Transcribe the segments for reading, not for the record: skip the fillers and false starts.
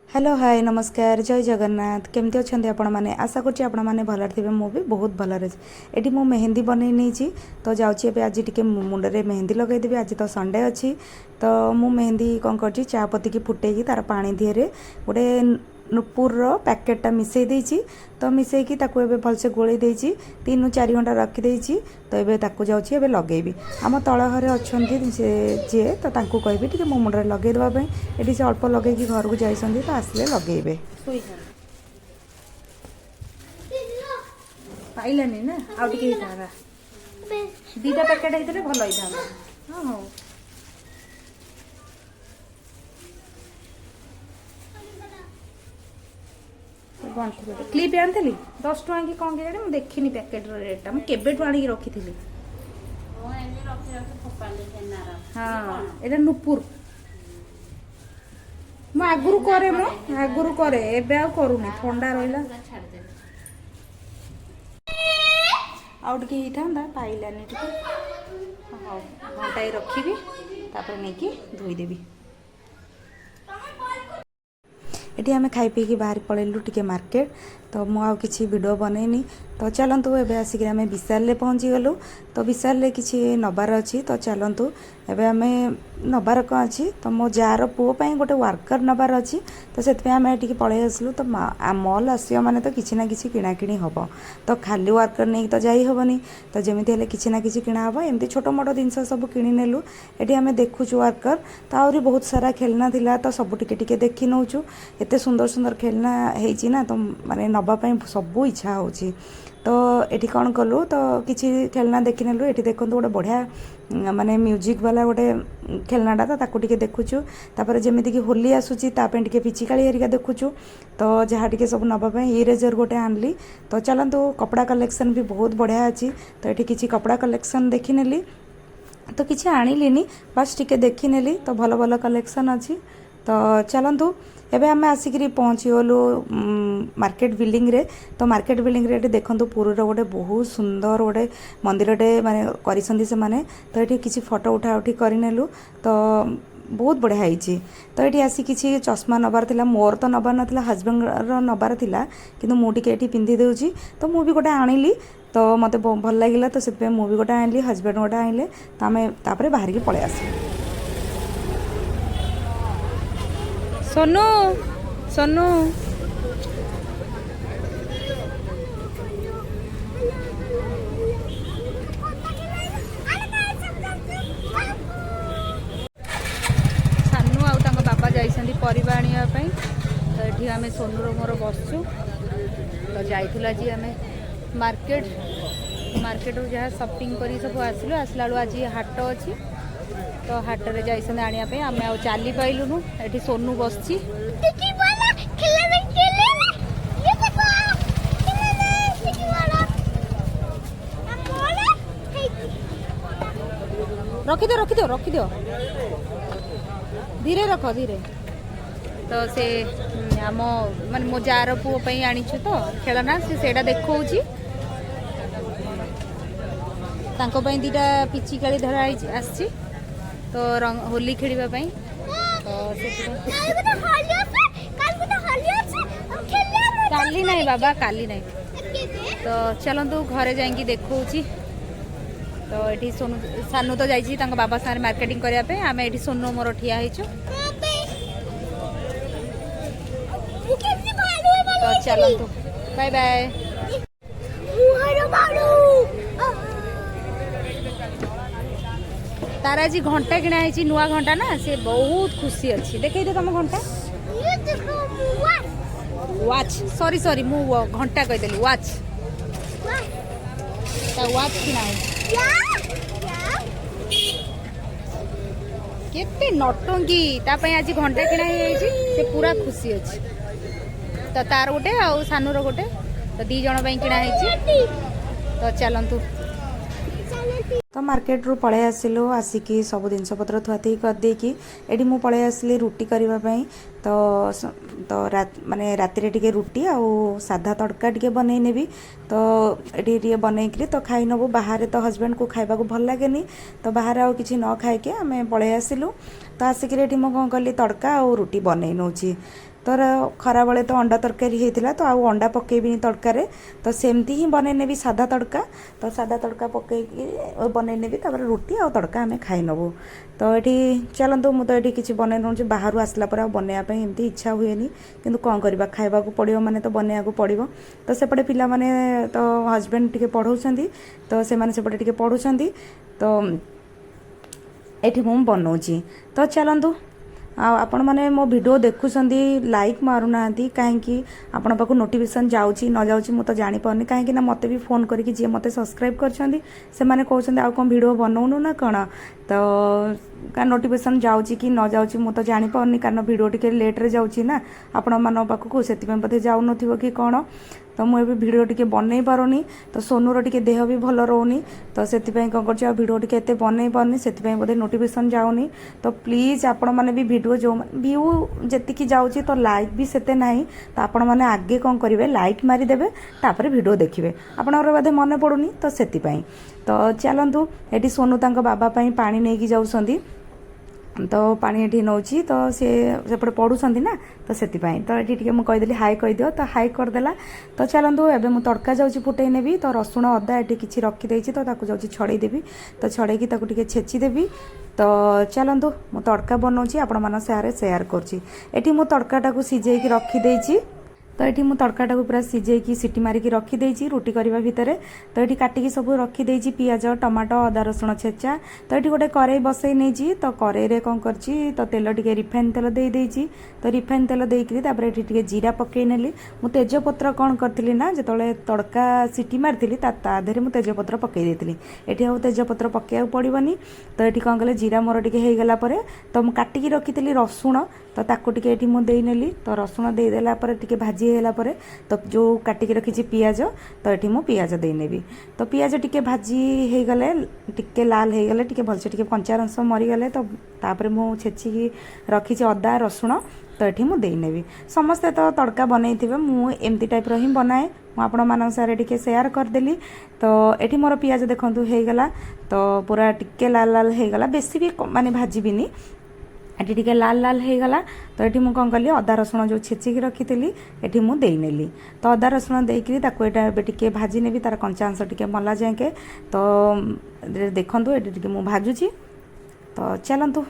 Hello hi नमस्कार जय जगन्नाथ केमती अच्छा आपण मैंने आशा करुँच आपण मैंने भलर थे भी बहुत भलर अच्छी ये मेहंदी बनई नहीं तो जाऊँगी आज टी मुंडे मेहंदी लगेदेवी आज तो संडे अच्छी तो मु मेहंदी कौन कर चा पत्ती की फुटे तार पानी दिहरे गोटे नुपुर पैकेटा मिसई देछि तो मिसईकी ताकू एबे भलसे गोली देछि 3-4 घंटा रखिदेछि तो एबे ताकू जाउछि एबे लगेबी आम तळ घरे अछंती जे तो तांकू कहबी टिके मो मुंडरे लगेइ देबा पई एठी से अल्प लगेइकी घर को जाइसंती तो आसले लगेइबे पाइलानी ना आउ टिके हितारा दीटा पैकेट हेतरे भलो हितारा हां हां क्लिप आनी 10 टଙ୍କା कि कौन के मुझे देखनी पैकेट रेटा मुझे केबेठू आनी रखी थी हाँ ये नुपुर मु आगुरु करे मो आगुरु करे एबे आ करूनी ठंडा रहिला आउ टिके हिथांदा पाइलानी टिके हां घंटाए रखिबी तापर नेकी धोई देबी एटी आम खाई पीकी बाहर पलैलु टिके मार्केट तो मुझे वीडियो बनैनी तो चलतु एबे आसिक आम विशाल पहुँची गलु तो विशाल किसी नबार अच्छी तो चलतु एबे आम नबार कौन अच्छी तो मो जार पुओ गोटे वर्कर नबार अच्छी तो से आम ये पलि आसलु तो मल आसिया माने तो किसी ना किसी किणाकिणी हम तो खाली वर्कर नहीं तो जाई हेनी तो जमीती हेल्ले किसी ना किसी किणा हम एमती छोट मोट जिनस सब किणी नेलु ये आम देखुचु वर्कर तो आहरी बहुत सारा खेलना थिला तो सब टिके देखी नौचु एते सुंदर सुंदर खेलना होईची ना तो माने नबापाई सबू इच्छा होची तो ये कौन कलु तो किसी खेलना देखी नेलु ये देखो गोटे बढ़िया माने म्यूजिक वाला गोटे खेलनाटा तो ताकू टिके देखुचु तापर जेमिति कि होली आसुची तापे टिके पिचिकाली हेरिका देखुचु तो जहाँ टिके सब नबापाई इरेजर गोटे आनली तो चलतु कपड़ा कलेक्शन भी बहुत बढ़िया अच्छी तो ये किसी कपड़ा कलेक्शन देखी नेली तो किसी आनिलिनी बस टिके देखी नेली तो भल भल कलेक्शन अच्छी तो चलतु एबे आम आसिक पहुँची गलु मार्केट बिल्डिंग रे तो मार्केट बिल्डिंग रे देखंतु पुरी गोटे बहुत सुंदर गोटे मंदिरटे माने करिसंदी से माने तो ये किसी फोटो उठा उठी करनेलु तो बहुत बढ़िया होईची तो ये आसी किसी चश्मा नबार थिला मोर तो नबार नथिला हजबैंड रो नबार थिला किंतु मु टिके एठी पिंधि देउची तो मु भी गोटे आनिली तो मते भल लागिला तो सेते मु भी गोटे आनिली हजबैंड गोटे आनिले तो आमे तापरे बाहर की पळे आसी सोनू सोनू सानू आउ तांको बापा जाइसंदी परिबा आनिया पई तो एठी आमे सोनू रो मोर बसचु तो जाइथुला जी आमे मार्केट मार्केट जहाँ शॉपिंग करी सब आसलु आसला बेलू आज हाट अच्छी तो हाट रे जाइसंदी आनिया पे आमे आ चाली पाइलुनु एठी सोनू बसची रखी दो धीरे रख धीरे तो से आम मान मो जार पुओ पई आनिछु तो खेलना से सेडा देखौची तांको पई दीटा पिची काली धरा आछि तो रंग होली खेलिबा पई तो काली नहीं बाबा काली नहीं तो चलतु घरे जाइए देखौची तो ये सोनू सानू तो जाइए बाबा सारे मार्केटिंग करने आम ये सोनू मोर ठिया होइछु तो चलतु बाय बाय तार आज घंटा किना है नुआ घंटा ना से बहुत खुशी अच्छी देखे दे तुम घंटा वाच सॉरी सॉरी मु घंटा कहीदेली वाच वाच किना है केते नटंगी तापाई आज घंटा किना से पूरा खुशी अच्छी तो तार गोटे आउ सानूर गोटे तो दी जन किना तो चलतु तो मार्केट रू पळे आसिलु आसिकी सब जिनस पत्र थुआथी करदेकी एठी मु पळे आसली रुटी करने तो माने राति रे टिके रुटी आउ साधा तड़का टिके बनै नेबी तो एठी टिके बनैकरी तो खाई नबु बाहर तो हस्बैंड को खाइबा को भल लागेनी तो बाहर आउ किछि न खाइके आमे पळे आसिलु तो आसिकी एठी मु कोन कली तड़का आउ रुटी बनै नउची तर खरा बेले तो अंडा तरकारी होता तो आउ अंडा पकेबी तड़कार तो सेमती ही बनई नेबी सादा तड़का तो सादा तड़का पकई बनई नेबी तापर रुटी आ तड़का आम खाई नबू तो ये चलतु मुझे ये किसी बनई नौ बाहर आसला पर बनवाई एमती इच्छा हुए किंतु कौन करवा खावा पड़ो मैंने तो बनवाक पड़ो तो सेपटे पिला माने तो हजबैंड टिके पढ़ाऊँ तो से सेपटे टिके पढ़ुं तो ये मुझे बनाऊँगी तो चलतु आपण मैंने मो वीडियो देखुं लाइक मारूना कहीं आपण पाक नोटिफिकेशन जाऊँगी न जाऊँगी मुझे तो जापानी कहीं मत भी फोन करके जी मत सब्सक्राइब कर कहते आउ कौन वीडियो बनाऊनु ना कौन तो का नोटिफिकेशन जाऊँगी कि न जाऊँगी मुझे तो जापानी कारण वीडियो टी लेट्रे जाऊँगी ना आपण मान पाखक से बोधे जाऊन कि कौन तो मुझे वीडियो टी बनई पारुनी तो सोनूर टी देह भी भल रोनी तो से कौन कर वीडियो टी एत बनई पारनी से बोधे नोटिफिकेशन जाऊनी तो प्लीज आपण मैंने भी वीडियो जो व्यू जी जाऊँगी तो लाइक भी सेते ना तो आपण मैंने आगे कौन करेंगे लाइक मारिदेवे तापर वीडियो देखिए आपणकर बोधे मन पड़ूनी तो से तो चलतु ये सोनू तांको बाबा पानी नहीं जाऊँगी तो पानी ये नौ तो सी सेपटे पढ़ुं ना तो से तो ये मुझे कहीदेली हाई कहीदियो तो हाई करदेला तो चलतु एवं मुझे तड़का जाऊँगी फुटई नेबी तो रसुण अदा ये किसी रखीदे तो जाऊँगी छड़ेदेवी तो छड़ेकी छेचिदेवी तो चलतु मुझे तड़का बनाऊँगी आपण मान सेयार करुँची मु तड़काटा को सिझेकी रखीदे तो ये मुझे तड़काटा को पूरा सिझेकी सीटी मारिकी रखीदे रुटी करने भितर तो ये काटिकी सब रखीदे पियाज टमाटो अदा रसुण छेचा तो ये गोटे कड़े बसई नहीं तो कड़े कौन कर तो तेल टे रिफाइन तेल दे तो रिफाइन तेल देकर ये जीरा पकई नेली मु तेजपत्र कौन करी ना जो तड़का सीटी मारी ताधे मुझे तेजपत्र पकई देती ये आउ तेजपत्र पकड़ा पड़ोनी तो ये कौन कले जीरा मोर टे होगला तो मुझे काटिकी रखी रसुण तो ताकू टे ये मुझे देनेली तो रसुण देदेला टे भाजी हेला परे तो जो काटिकी रखी पियाज तो ये मु पियाज देनेबी तो पियाज टिके भाजी हो गले टिके लाल हो गले टिके भलसे टिके कंचा रस मरीगले तो तापर मु छेचिकी रखी अदा रसुण तो ये मुझे देनेबी समस्ते तो तड़का बनई थे मु एमती टाइप ही बनाए आपण मान सारे टिके शेयर करदेली तो ये मोर पियाज देखंतु हो गला तो पूरा टिके लाल लाल हो गला बेसी भी माने भाजीबिनी ये टिके लाल लाल हो गला तो ये मुझे कौन कली अदा रसुण जो छेचिकी रखी ये मुझे देनेली तो अदा रसुण देकर टे भाजी नेबी तार कंचा अंश टे मला जाए तो देखूँ ये मुझे भाजुची तो चलतु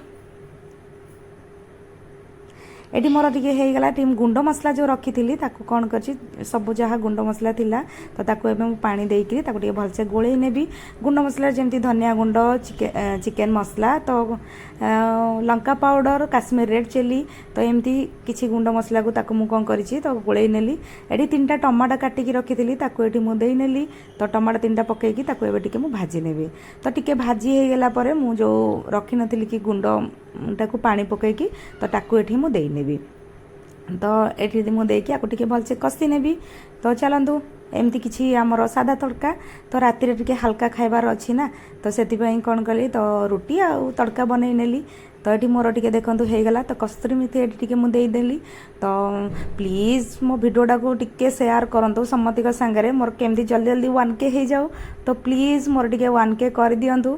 ये मोर टे होगला गुंड मसला जो रखी थी कौन कर सब जहाँ गुंड मसला थिला तो ताकू एवं पानी देकर भलसे गोले नेबी गुंड मसला जमी धनिया गुंड चिकेन मसला तो लंका पाउडर काश्मीर रेड चिली तो एमती किसी गुंड मसला को ताकू कौन करी तो गोले नेली ये 3टा टमाटो काटिकी रखी थी ये मुझे देनेली तो टमाटो 3टा पकईकी टे मुझे भाजी नेबी तो टिके भाजी होगला मु जो रखी नी कि गुंड टाकू पानी पकईकी तो ताकू ये मुझे देनेबी तो ये मुझे टे भलसे कषि नेबी तो चलतु एमती किसी आमर सादा तड़का तो राति टिके हल्का खाइबार अच्छी ना तो से कौन कली तो रुटी आ तड़का बनई नेली तो ये मोर टे देखूँ होगला तो कस्तूरी मेथी ये मुझे देदेली तो प्लीज मो भिडटा को टिके शेयर करूँ समस्त सांगे मोर केमती जल्दी जल्दी 1K हो जाऊ तो प्लीज मोर टे 1K कर दिंतु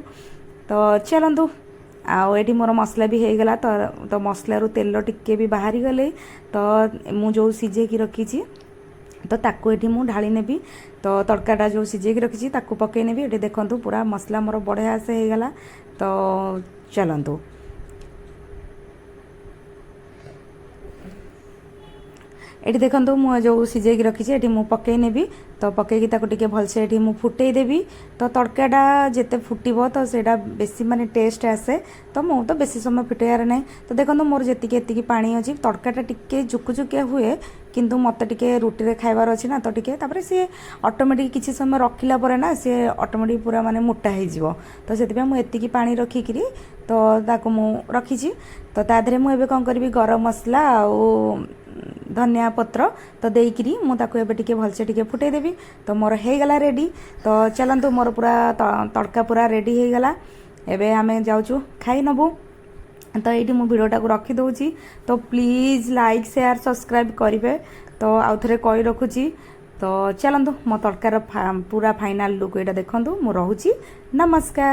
तो चलतु आउ ये मोर मसला भी होगला तो मसलू तेल टिके भी बाहरी गले तो मु जो सिझेकी रखी तो ताकू ये मुझे ढाली नेबी तो तड़काटा जो सिझेकी रखी ताकू पकई नेबी ये देखूँ पूरा मसला मोर बढ़िया से होगला तो चलतु ये देखो मु जो सिझेकी रखी ये मुझे पकई नेबी तो पकईकी टे भलसे ये मुझे फुटई देवी तो तड़काटा जिते फुटब तो सेटा बेसी माने टेस्ट आसे तो मु तो बेसी समय फुटार ना तो देखो मोर जी पानी अच्छी तड़काटा टिके जुकुजुकिया हुए किंतु मत टिके रुटी रे खाइबार अच्छी ना तो टिके तापर सी ऑटोमेटिक किसी समय रखिला परे ना सी ऑटोमेटिक पूरा माने मोटा हो तो से मुझे पानी रखिक तो ताको मु रखी तो ताधे मुझे कौन करी गरम मसला आ धनिया पत्र तो देकरी मुझे टिके भलसे टिके फुटई देवी तो मोर होगला रेडी तो चलतु मोर पूरा तड़का पूरा रेडी होगला एबे आमे जाऊँ खाई नबू तो ये मु भिडटा को रखी दूची तो प्लीज लाइक शेयर सब्सक्राइब करेंगे तो आउ थे कही रखुची तो चलतु मो तड़कार पूरा फाइनाल लुक ये देखूँ मु रोची नमस्कार।